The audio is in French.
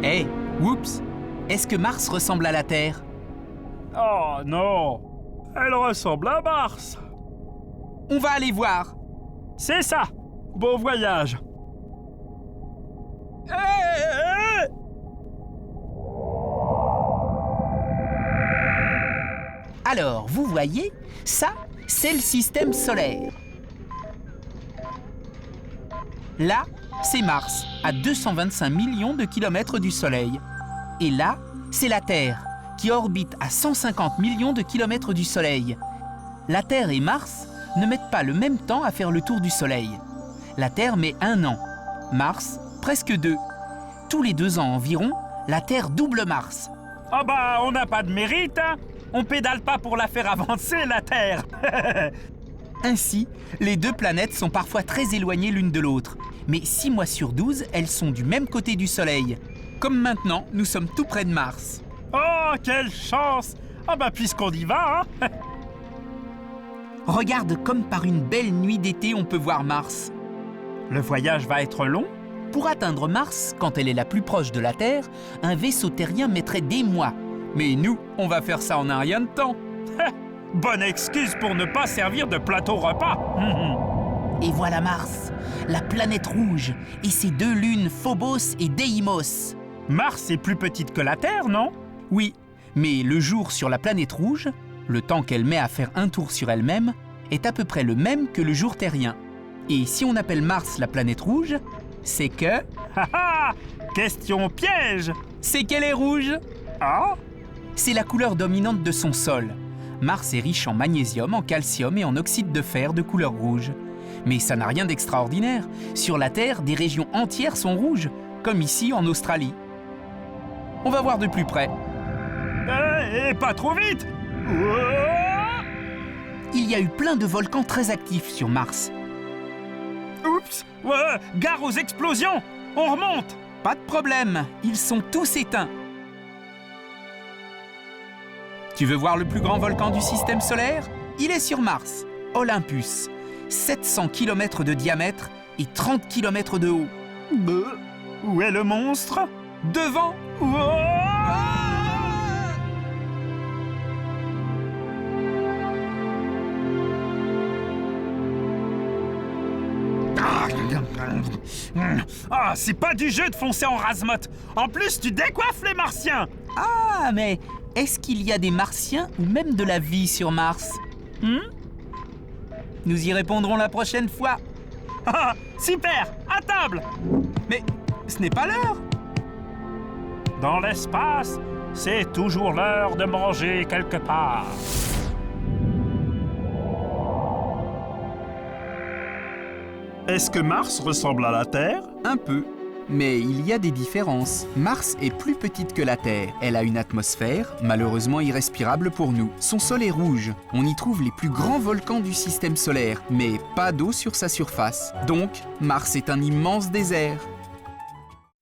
Hé, Whoops, est-ce que Mars ressemble à la Terre? Oh non! Elle ressemble à Mars! On va aller voir. C'est ça! Bon voyage! Hé! Alors, vous voyez, ça, c'est le système solaire. Là, c'est Mars, à 225 millions de kilomètres du Soleil. Et là, c'est la Terre, qui orbite à 150 millions de kilomètres du Soleil. La Terre et Mars ne mettent pas le même temps à faire le tour du Soleil. La Terre met 1 an, Mars, presque 2. Tous les 2 ans environ, la Terre double Mars. Ah bah, on n'a pas de mérite, hein! On pédale pas pour la faire avancer, la Terre! Ainsi, les 2 planètes sont parfois très éloignées l'une de l'autre. Mais 6 mois sur 12, elles sont du même côté du Soleil. Comme maintenant, nous sommes tout près de Mars. Oh, quelle chance! Ah bah, puisqu'on y va, hein! Regarde comme par une belle nuit d'été on peut voir Mars. Le voyage va être long? Pour atteindre Mars, quand elle est la plus proche de la Terre, un vaisseau terrien mettrait des mois. Mais nous, on va faire ça en un rien de temps. Bonne excuse pour ne pas servir de plateau repas. Et voilà Mars, la planète rouge, et ses 2 lunes Phobos et Deimos. Mars est plus petite que la Terre, non? Oui, mais le jour sur la planète rouge, le temps qu'elle met à faire un tour sur elle-même, est à peu près le même que le jour terrien. Et si on appelle Mars la planète rouge, c'est que... Question piège! C'est qu'elle est rouge! Ah? C'est la couleur dominante de son sol. Mars est riche en magnésium, en calcium et en oxyde de fer de couleur rouge. Mais ça n'a rien d'extraordinaire. Sur la Terre, des régions entières sont rouges, comme ici en Australie. On va voir de plus près. Et pas trop vite! Il y a eu plein de volcans très actifs sur Mars. Oups! Gare aux explosions! On remonte! Pas de problème, ils sont tous éteints. Tu veux voir le plus grand volcan du système solaire? Il est sur Mars, Olympus. 700 km de diamètre et 30 km de haut. Où est le monstre? Devant! Ah, c'est pas du jeu de foncer en rase-motte. En plus, tu décoiffes les martiens. Ah, mais est-ce qu'il y a des martiens ou même de la vie sur Mars? Nous y répondrons la prochaine fois. Ah, super, à table. Mais ce n'est pas l'heure. Dans l'espace, c'est toujours l'heure de manger quelque part. Est-ce que Mars ressemble à la Terre? Un peu. Mais il y a des différences. Mars est plus petite que la Terre. Elle a une atmosphère, malheureusement irrespirable pour nous. Son sol est rouge. On y trouve les plus grands volcans du système solaire, mais pas d'eau sur sa surface. Donc, Mars est un immense désert.